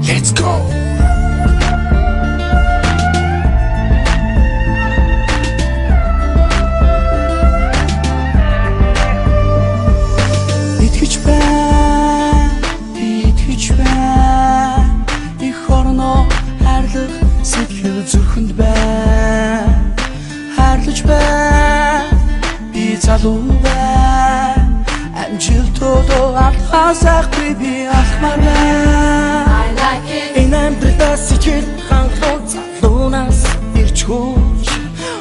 Let's go. Итгэж байна их орноо хайрлах сэтгэл зүрхэнд байна. Хайрлаж байна би залуу байна. Амжилтуудаа алхасахгүй би алхмаар байна. Энэ амьдралаа сэтгэл хангалуун залуунаас ирж хөөж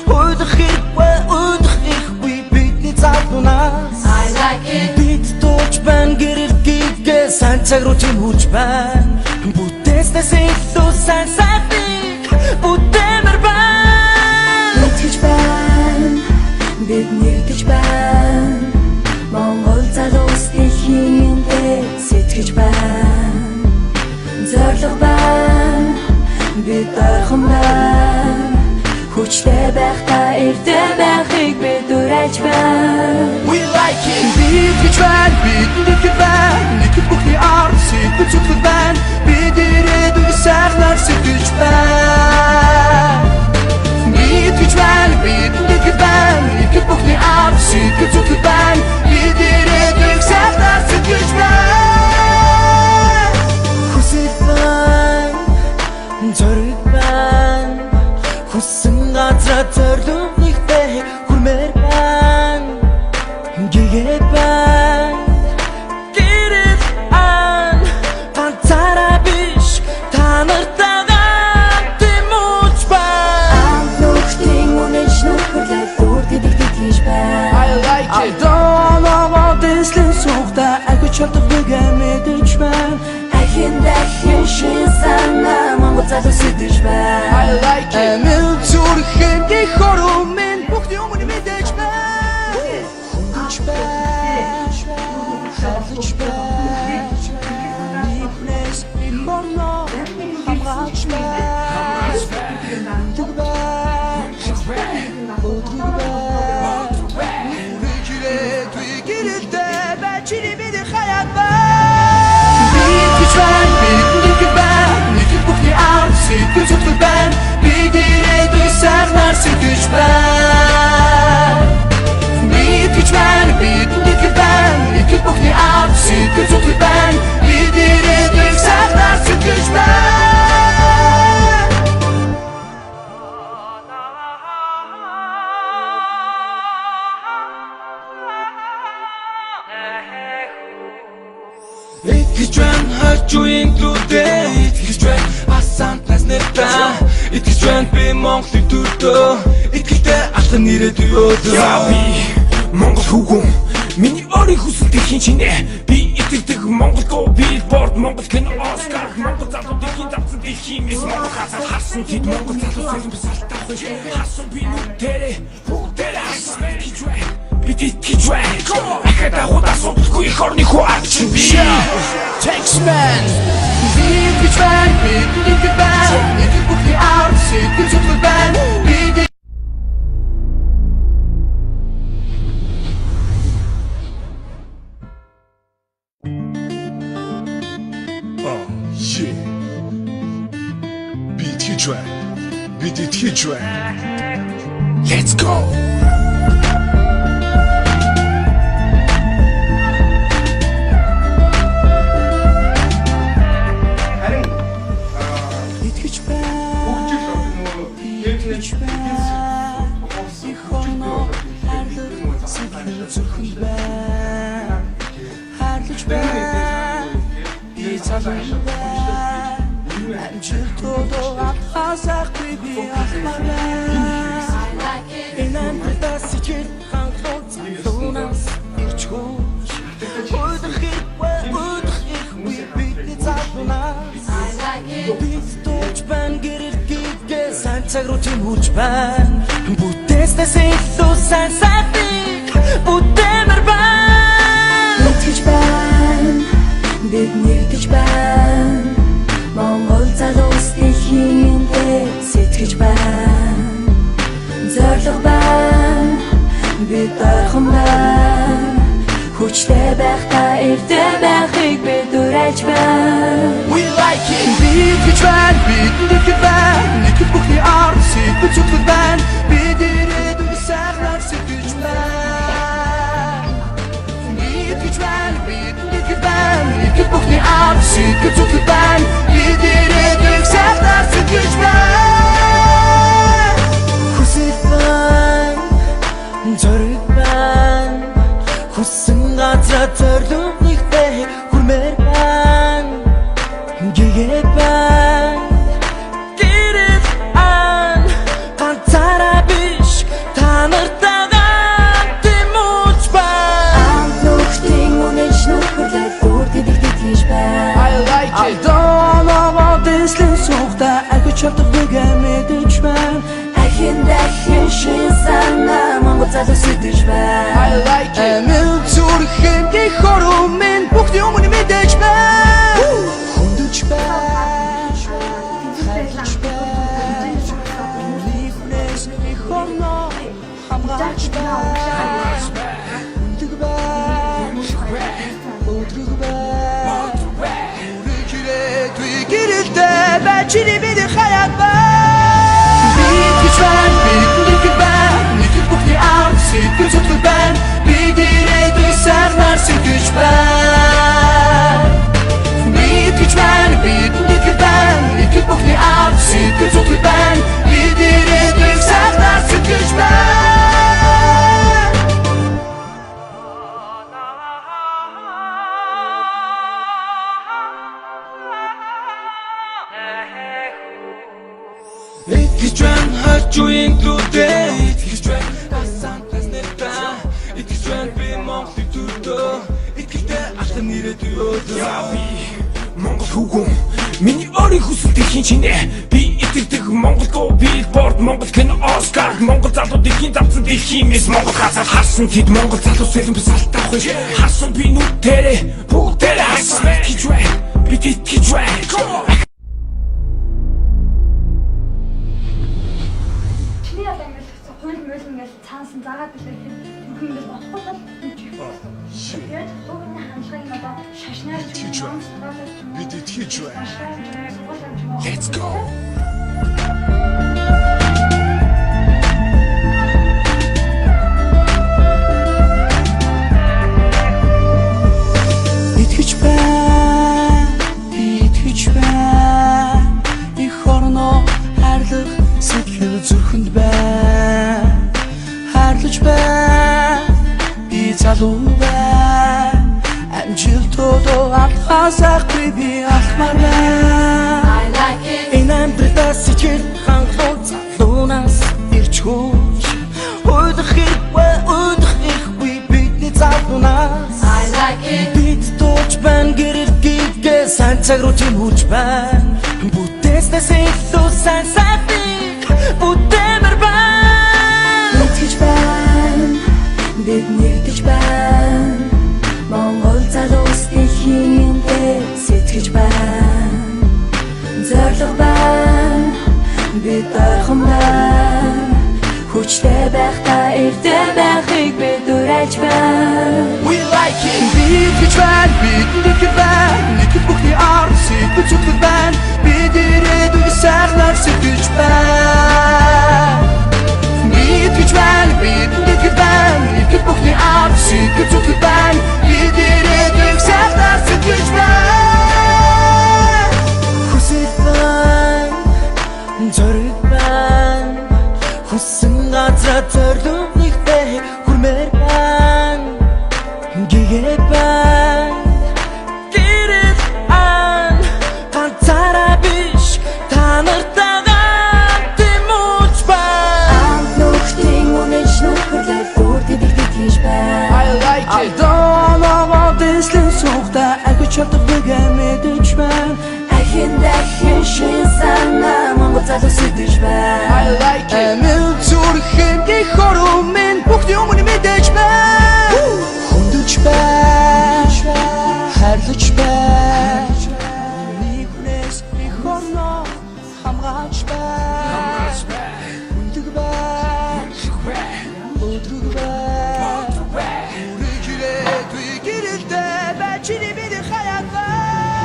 уйдах хэрэггүй бидний залуунаас бид тууч байна гэрэлтийгээ сайн цаг руу тэмүүлж байна. Бүтээснээс илүү сайн сайхныг бүтээмэр байна. Итгэж байна бид нэгдэж байна. Монгол залуус дэлхийдээ сэтгэж байна. Зорилго байна бид ойрхон байна. Хүчтэй байхдаа эрдэ байхыг бид уриалж байна. We like it. Итгэж байна бид нэгдэж байна. Нэгдэх бүхний ард сэтгэл зүтгэл байна. Бид ирээдүйг сайхнаар сэтгэж байна. Итгэж байна бид нэгдэж байна. Нэгдэх бүхний ард сэтгэл зүтгэл байна. Бид ирээдүйг сайхнаар сэтгэж байна. Хүсэл байна, зориг байна. Хүссэн газар зорилго нэгтэй хүрмээр байна. Гэгээ байна гэрэл ан ганцаараа биш та нартайгаа тэмүүлж байна. Нөхтийн үнэнч нөхөрлөл үргэлж итгэж байна. I like it. I don't know what this is ухта агч чадах бүгэ мэдэж байна. Ахин дахин шин санаа Монгол залуу сэтгэж байна. I like it. Эмэл зүрхэн их орумын бүхний өмнө мэдэж байна. Хүч байна. Халж байна. Нэгнээс их орно хамгаалж байна. Түг байна. Бүдгүг байна. Үргэлжлээд гэрэлтэй бачили бидний хаят байна. Итгэж байна бид нэгдэж байна. Нэгдэх бүхний ард сэтгэл зүтгэл байна. Бид ирээдүйг сайхнаар сэтгэж байна. Итгэж байна бид нэгдэж байна. Нэгдэх бүхний ард сэтгэл зүтгэл байна. Бид ирээдүйг сайхнаар сэтгэж байна. Итгэж байна хажуугийн төлөө. Итгэж байна асаант нас нэртаа. Итгэж байна би Монголын төлөө. Итгэлтэй алхан ирээдүй өдөө. Яа би Монгол хүүхэн миний өөрийн хүсэл дэлхийн чинээ. Би итгэдэг Монгол гоо билборд Монгол кино Оскар. Монгол залуу дэлхийн давсан дэлхийн мис Монгол хасаад харсан тэд Монгол залуу сайн бисалтаа хөөж хасан би нүдэрээ бүгдээрээ хасан итгэж байна. Бид итгэж байна. Ахад агуудаа судалгүй их орны хүү арчин би. Taxman итгэж байна бид нэгдэж байна. Нэгдэх бүхний ард сэтгэл зүтгэл байна. Бид Бид итгэж байна. Let's go. итгэж байна. Итгэж байна. Их орноо хайрлах сэтгэл зүрхэнд байна. Хайрлаж байна би залуу байна. Амжилтуудаа алхасахгүй би алхмаар байна. Энэ амьдралаа сэтгэл хангалуун залуунаас ирж хөөж уйдах хэрэггүй бидний залуунаас бид тууч байна гэрэлтийгээ сайн цаг руу тэмүүлж байна. Бүтээснээс илүү сайн сайхныг бүтээмэр байна. Итгэж байна бид нэгдэж байна. Монгол залуус дэлхийдээ сэтгэж байна. Зорилго байна бид ойрхон байна. Хүчтэй байхдаа эрдэ байхыг бид дүрэлж байна. We like it. Бид гэж байна, бидэнд байна. Нэг бүхний ард сэтгэл зүтгэл байна. Бид ирээдүйг сайхнаар сэтгэж байна. Бид гэж байна, бидэнд байна. Нэг бүхний ард сэтгэл зүтгэл байна. Бид ирээдүйг сайхнаар сэтгэж байна. Хүсэл байна, зориг байна. Хүссэн газар зоригтой хүрмээр байна. Гэгээ байна. Гэрэл ан ганцаараа биш та нартайгаа тэмүүлж байна. Амт нүхтийн үнэж нүхэрлээ бүртгэж итгэж байна. I like it. I don't know what this is ухта агч чаддаг бүгэ мэдэж байна. Ахин дахин шин санаа Монгол залуу сэтгэж байна. I like it. Эмэл зүрхэн их хоромын бүхний өмнө мэдэж байна. Хүндэж байна. Хайж байна. Үнийхнээс их хорно хамгаалж байна. Хүндэг байна. Өдрөг байна. Үргэлжлээд гэрэлтэй бачили бидний хаяг байна. Бид гэж байна, бид байна. Нэг бүхний ард сэтгэл зүтгэл байна. Бид ирээдүйг сайхнаар сэтгэж байна. Бид гэж байна, бид байна. Нэг бүхний ард сэтгэл зүтгэл байна. Бид ирээдүйг сайхнаар сэтгэж байна. Итгэж байна хажуугийн төлөө итгэж байна асан тэснэта итгэж байна би Монголыг төрдөө итгэлтэй алхам нэрэдүй өдөө би Монгол хүүхэн миний өөрийн хүсэл дэлхийн чинээ би итгэдэг Монголдоо Billboard Монгол кино Оскар Монгол залуудын давцсан дэлхийн мис Монгол газар харсан тэд Монгол залуу сэлэн би салтаа хөөж харсан би нүдэрээ бүгдээрээ харсан итгэж байна би итгэж байна. Цаасан заагаад билээ бүх юм болохгүй бол тэгээд өөрийн хандлагын одоо шашнаар Бид итгэж байна. Let's go. Итгэж байна, итгэж байна. Их хорно хайрлах сэтгэл зүрхэнд байна. Хайрлаж байна, би залуу байна. Амжилтуудоо алхасах би алхмаар байна. I like it. Энэ амьдралаа сэтгэл хангалуун залуунаас ирж хөөж уйдах хэрэггүй бидний залуунаас I like it. бид тууч байна гэрэл гидгээ сайн цаг руу тэмүүлж байна. Бүтээснээс илүү сайн сайдыг бүтээмэр байна. Итгэж байна, бид нэгдэж байна. Монгол залуус дэлхийдээ сэтгэж байна. Зорилго байна, бид ойрхон байна. Хүчтэй байхдаа эртээ байхыг бид дүрэлж байна. We like it. Бид гэж байна, бид байна. Нэг бүхний ард сэтгэл зүтгэл байна. Бид ирээдүйг сайхнаар сэтгэж байна. Бид гэж байна, бид байна. Нэг бүхний ард сэтгэл зүтгэл байна. Бид ирээдүйг сайхнаар сэтгэж байна. Хүсэл байна, зориг байна. Хүссэн газар зоригтой хүрмээр байна. Гэгээ байна. Гэрэл ан ганцаараа биш та нартайгаа тэмүүлж байна. Амт нүхтийн үнэж нүхэрлээ бүртгэж итгэж байна. I like it. I don't know what this is ухта агч чаддаг бүгэ мэдэж байна. Ахин дахин шин санаа Монгол залуу сэтгэж байна. I like it. Эмэл зүрхэн их хоромын бүхний өмнө мэдэж байна. Хүндэж байна. Хайрлаж байна. Үнийхнээс их хорно хамгаалж байна. Хүндэг байна. Өдрөг байна. Үргэлжлээд гэрэлтэй бачили бидний хаяг байна.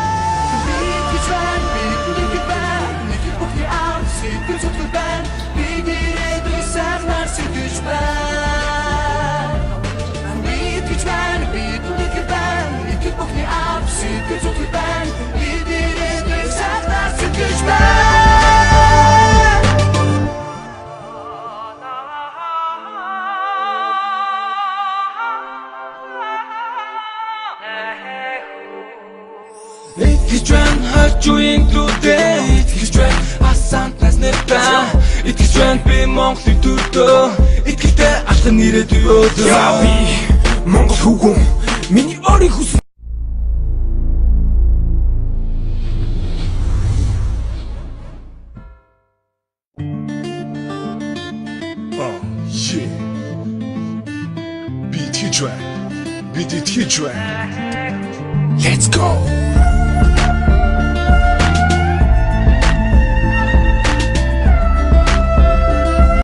Монголчуудын төлөө итгэж байна асаант нас нэртаа итгэж байна би Монголын төлөө итгэлтэй алхам нэрэд өөдөө яа би Монгол хүүхэн миний ориг хүсэн Yeah. Beat hit track. Beat it hit track. Let's go